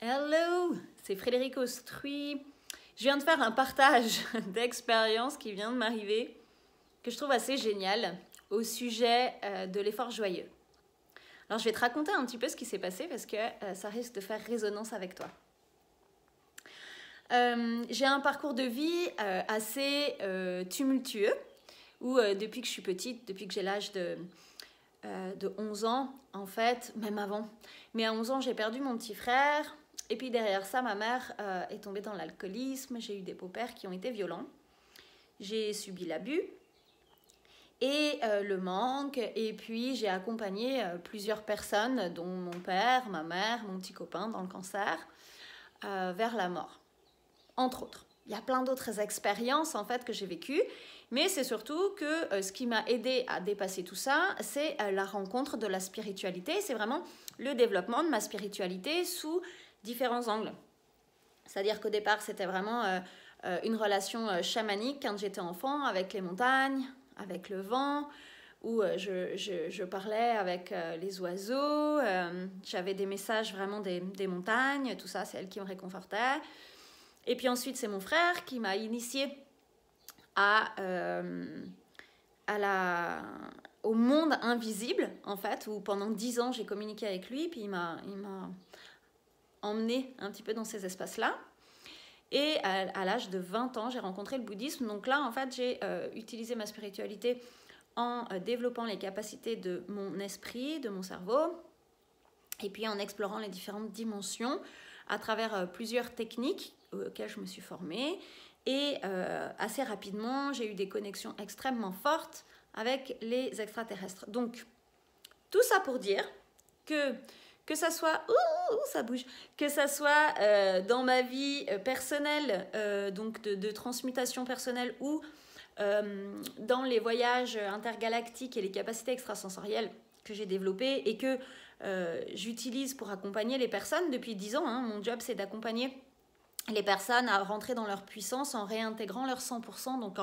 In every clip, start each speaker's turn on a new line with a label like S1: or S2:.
S1: Hello, c'est Frédéric Austruy. Je viens de faire un partage d'expérience qui vient de m'arriver, que je trouve assez génial, au sujet de l'effort joyeux. Alors je vais te raconter un petit peu ce qui s'est passé parce que ça risque de faire résonance avec toi. J'ai un parcours de vie assez tumultueux, où depuis que je suis petite, depuis que j'ai l'âge de 11 ans, en fait, même avant, mais à 11 ans j'ai perdu mon petit frère. Et puis derrière ça, ma mère est tombée dans l'alcoolisme, j'ai eu des beaux-pères qui ont été violents, j'ai subi l'abus et le manque, et puis j'ai accompagné plusieurs personnes, dont mon père, ma mère, mon petit copain dans le cancer, vers la mort, entre autres. Il y a plein d'autres expériences en fait que j'ai vécues, mais c'est surtout que ce qui m'a aidé à dépasser tout ça, c'est la rencontre de la spiritualité, c'est vraiment le développement de ma spiritualité sous différents angles. C'est-à-dire qu'au départ, c'était vraiment une relation chamanique quand j'étais enfant, avec les montagnes, avec le vent, où je parlais avec les oiseaux, j'avais des messages vraiment des montagnes, tout ça, c'est elle qui me réconfortait. Et puis ensuite, c'est mon frère qui m'a initiée au monde invisible, en fait, où pendant 10 ans, j'ai communiqué avec lui, puis il m'a emmené un petit peu dans ces espaces-là. Et à l'âge de 20 ans, j'ai rencontré le bouddhisme. Donc là, en fait, j'ai utilisé ma spiritualité en développant les capacités de mon esprit, de mon cerveau, et puis en explorant les différentes dimensions à travers plusieurs techniques auxquelles je me suis formée. Et assez rapidement, j'ai eu des connexions extrêmement fortes avec les extraterrestres. Donc, tout ça pour dire que ça soit, ça bouge, que ça soit dans ma vie personnelle, donc de transmutation personnelle, ou dans les voyages intergalactiques et les capacités extrasensorielles que j'ai développées et que j'utilise pour accompagner les personnes depuis 10 ans. Hein. Mon job, c'est d'accompagner les personnes à rentrer dans leur puissance en réintégrant leur 100%, donc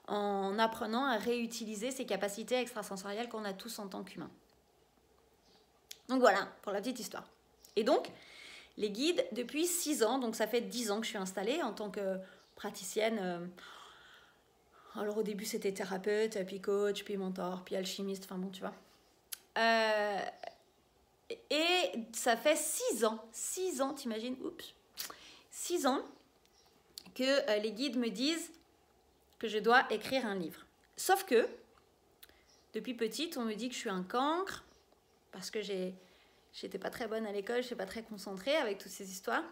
S1: en apprenant à réutiliser ces capacités extrasensorielles qu'on a tous en tant qu'humains. Donc voilà, pour la petite histoire. Et donc, les guides, depuis 6 ans, donc ça fait 10 ans que je suis installée en tant que praticienne. Alors au début, c'était thérapeute, puis coach, puis mentor, puis alchimiste, enfin bon, tu vois. Et ça fait 6 ans, t'imagines, 6 ans que les guides me disent que je dois écrire un livre. Sauf que, depuis petite, on me dit que je suis un cancre, parce que j'étais pas très bonne à l'école, je n'étais pas très concentrée avec toutes ces histoires.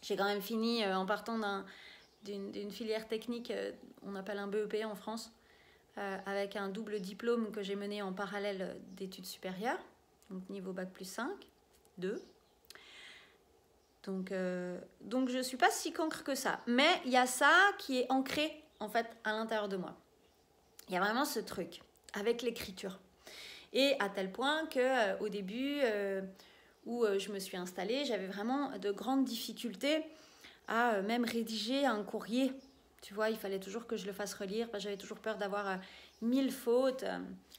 S1: J'ai quand même fini en partant d'une filière technique, on appelle un BEP en France, avec un double diplôme que j'ai mené en parallèle d'études supérieures, donc niveau bac plus 5, 2. Donc je ne suis pas si cancre que ça. Mais il y a ça qui est ancré en fait à l'intérieur de moi. Il y a vraiment ce truc avec l'écriture. Et à tel point qu'au début où je me suis installée, j'avais vraiment de grandes difficultés à même rédiger un courrier. Tu vois, il fallait toujours que je le fasse relire, parce que j'avais toujours peur d'avoir 1000 fautes.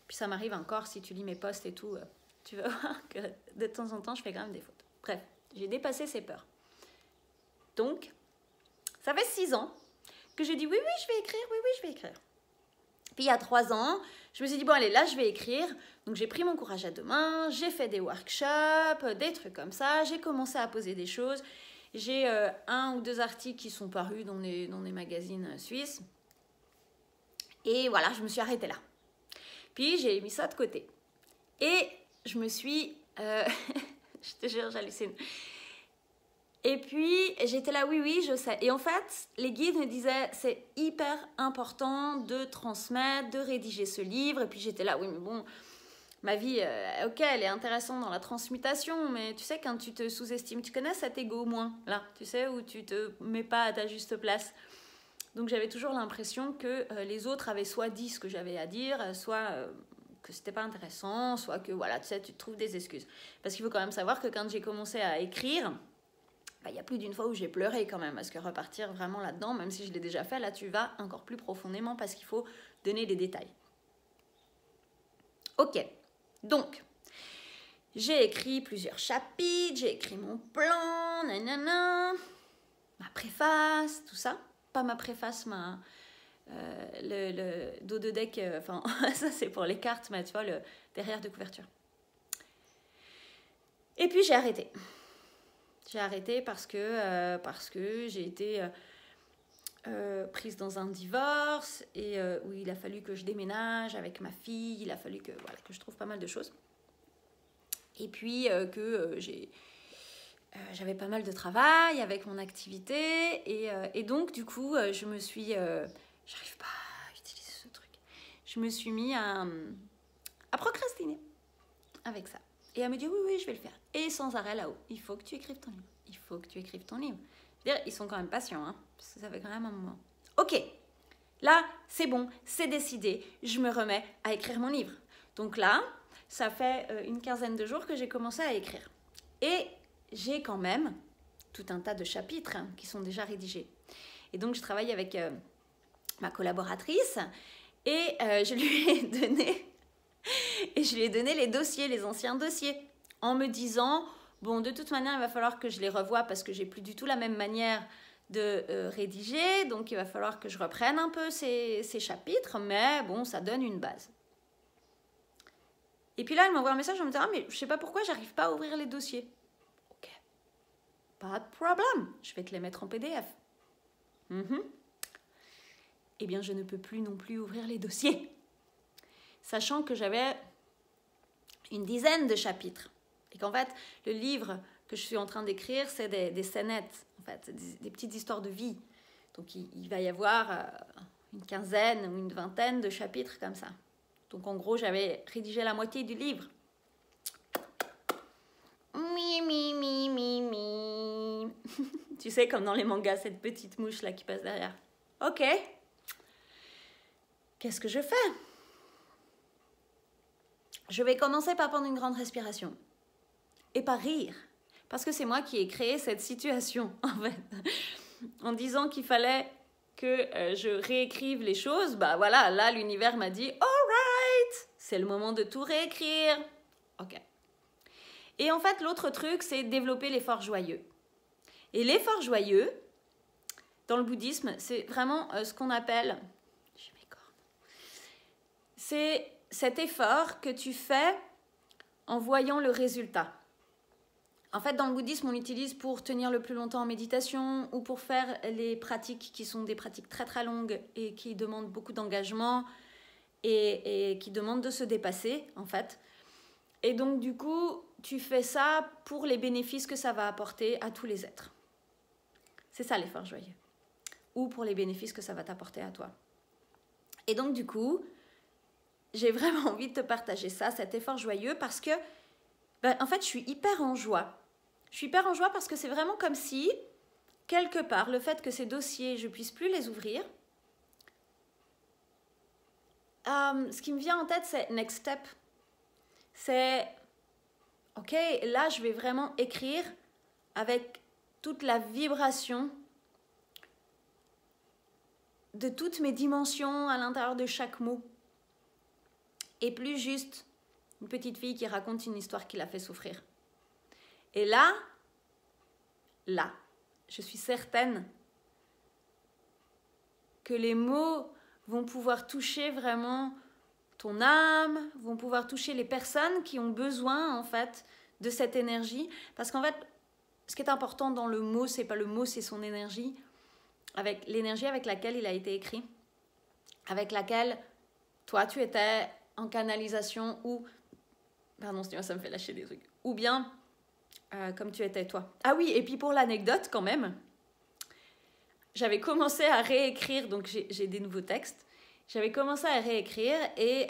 S1: Puis ça m'arrive encore, si tu lis mes posts et tout, tu vas voir que de temps en temps, je fais quand même des fautes. Bref, j'ai dépassé ces peurs. Donc, ça fait 6 ans que j'ai dit oui, je vais écrire. Puis il y a 3 ans, je me suis dit, bon allez, là je vais écrire. Donc j'ai pris mon courage à deux mains, j'ai fait des workshops, des trucs comme ça, j'ai commencé à poser des choses. J'ai 1 ou 2 articles qui sont parus dans des magazines suisses. Et voilà, je me suis arrêtée là. Puis j'ai mis ça de côté. Et je me suis... je te jure, j'hallucine. Et puis, j'étais là, oui, je sais. Et en fait, les guides me disaient, c'est hyper important de transmettre, de rédiger ce livre. Et puis, j'étais là, oui, mais bon, ma vie, ok, elle est intéressante dans la transmutation, mais tu sais, quand tu te sous-estimes, tu connais cet ego au moins, là, tu sais, où tu te mets pas à ta juste place. Donc, j'avais toujours l'impression que les autres avaient soit dit ce que j'avais à dire, soit... que c'était pas intéressant, soit que, voilà, tu sais, tu te trouves des excuses. Parce qu'il faut quand même savoir que quand j'ai commencé à écrire... il y a plus d'une fois où j'ai pleuré quand même, parce que repartir vraiment là-dedans, même si je l'ai déjà fait, là tu vas encore plus profondément parce qu'il faut donner des détails. Ok, donc, J'ai écrit plusieurs chapitres, j'ai écrit mon plan, nanana, ma préface, tout ça. Pas ma préface, le dos de deck, enfin, ça c'est pour les cartes, mais tu vois, le derrière de couverture. Et puis j'ai arrêté. J'ai arrêté parce que j'ai été prise dans un divorce et où il a fallu que je déménage avec ma fille, il a fallu que, voilà, que je trouve pas mal de choses. Et puis j'avais pas mal de travail avec mon activité et donc du coup je me suis... j'arrive pas à utiliser ce truc. Je me suis mis à procrastiner avec ça. Et à me dire oui, je vais le faire. Et sans arrêt là-haut, il faut que tu écrives ton livre. Il faut que tu écrives ton livre. Je veux dire, ils sont quand même patients, hein, parce que ça fait quand même un moment. Ok, là, c'est bon, c'est décidé. Je me remets à écrire mon livre. Donc là, ça fait une quinzaine de jours que j'ai commencé à écrire. Et j'ai quand même tout un tas de chapitres qui sont déjà rédigés. Et donc, je travaille avec ma collaboratrice et je lui ai donné... Et je lui ai donné les dossiers, les anciens dossiers, en me disant, bon, de toute manière, il va falloir que je les revoie parce que j'ai plus du tout la même manière de rédiger, donc il va falloir que je reprenne un peu ces chapitres, mais bon, ça donne une base. Et puis là, elle m'envoie un message en me disant, ah, mais je sais pas pourquoi j'arrive pas à ouvrir les dossiers. Ok, pas de problème, je vais te les mettre en PDF. Eh bien, je ne peux plus non plus ouvrir les dossiers. Sachant que j'avais une dizaine de chapitres. Et qu'en fait, le livre que je suis en train d'écrire, c'est des scénettes, en fait, des petites histoires de vie. Donc, il va y avoir une quinzaine ou une vingtaine de chapitres comme ça. Donc, en gros, j'avais rédigé la moitié du livre. Tu sais, comme dans les mangas, cette petite mouche là qui passe derrière. Ok. Qu'est-ce que je fais ? Je vais commencer par prendre une grande respiration et par rire, parce que c'est moi qui ai créé cette situation, en fait. En disant qu'il fallait que je réécrive les choses, bah voilà, là, l'univers m'a dit « All right, c'est le moment de tout réécrire. » Ok. Et en fait, l'autre truc, c'est développer l'effort joyeux. Et l'effort joyeux, dans le bouddhisme, c'est vraiment ce qu'on appelle... C'est cet effort que tu fais en voyant le résultat. En fait, dans le bouddhisme, on l'utilise pour tenir le plus longtemps en méditation ou pour faire les pratiques qui sont des pratiques très très longues et qui demandent beaucoup d'engagement et qui demandent de se dépasser, en fait. Et donc, du coup, tu fais ça pour les bénéfices que ça va apporter à tous les êtres. C'est ça l'effort joyeux. Ou pour les bénéfices que ça va t'apporter à toi. Et donc, du coup... j'ai vraiment envie de te partager ça, cet effort joyeux, parce que, en fait, je suis hyper en joie. Je suis hyper en joie parce que c'est vraiment comme si, quelque part, le fait que ces dossiers, je ne puisse plus les ouvrir, ce qui me vient en tête, c'est next step. C'est, ok, là, je vais vraiment écrire avec toute la vibration de toutes mes dimensions à l'intérieur de chaque mot. Et plus juste une petite fille qui raconte une histoire qui l'a fait souffrir. Et là, je suis certaine que les mots vont pouvoir toucher vraiment ton âme, vont pouvoir toucher les personnes qui ont besoin, en fait, de cette énergie. Parce qu'en fait, ce qui est important dans le mot, c'est pas le mot, c'est son énergie. Avec l'énergie avec laquelle il a été écrit. Avec laquelle, toi, tu étais... en canalisation ou... Pardon, ça me fait lâcher des trucs. Ou bien, comme tu étais toi. Ah oui, et puis pour l'anecdote quand même, j'avais commencé à réécrire, donc j'ai des nouveaux textes. J'avais commencé à réécrire et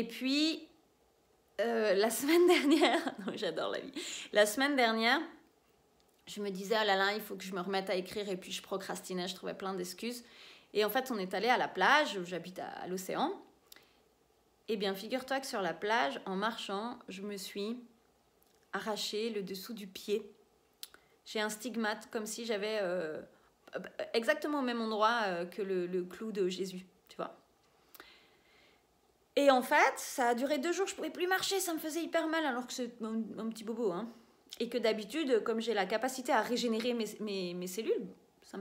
S1: puis la semaine dernière, non, j'adore la vie. La semaine dernière, je me disais, oh là là, il faut que je me remette à écrire et puis je procrastinais, je trouvais plein d'excuses. Et en fait, on est allé à la plage, j'habite à l'océan. Eh bien, figure-toi que sur la plage, en marchant, je me suis arraché le dessous du pied. J'ai un stigmate, comme si j'avais exactement au même endroit que le clou de Jésus, tu vois. Et en fait, ça a duré 2 jours, je pouvais plus marcher, ça me faisait hyper mal alors que c'est un petit bobo. Hein. Et que d'habitude, comme j'ai la capacité à régénérer mes cellules, ça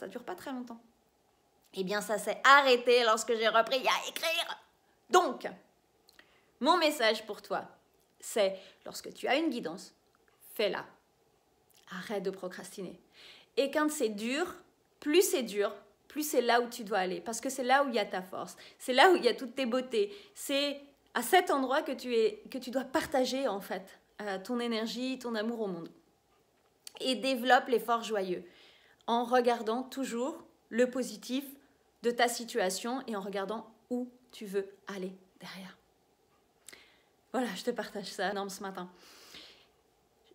S1: dure pas très longtemps. Eh bien, ça s'est arrêté lorsque j'ai repris à écrire. Donc, mon message pour toi, c'est lorsque tu as une guidance, fais-la. Arrête de procrastiner. Et quand c'est dur, plus c'est là où tu dois aller. Parce que c'est là où il y a ta force. C'est là où il y a toutes tes beautés. C'est à cet endroit que tu dois partager, en fait, ton énergie, ton amour au monde. Et développe l'effort joyeux en regardant toujours le positif de ta situation et en regardant où tu veux aller derrière. Voilà, je te partage ça énorme ce matin.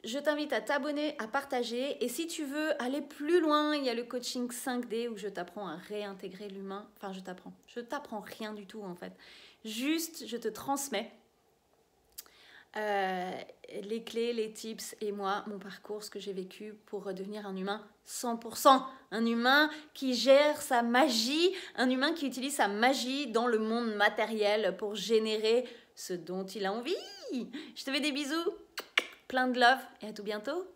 S1: Je t'invite à t'abonner, à partager. Et si tu veux aller plus loin, il y a le coaching 5D où je t'apprends à réintégrer l'humain. Enfin, je t'apprends rien du tout en fait. Juste, je te transmets les clés, les tips et moi, mon parcours, ce que j'ai vécu pour redevenir un humain 100%. Un humain qui gère sa magie, un humain qui utilise sa magie dans le monde matériel pour générer ce dont il a envie. Je te fais des bisous, plein de love et à tout bientôt.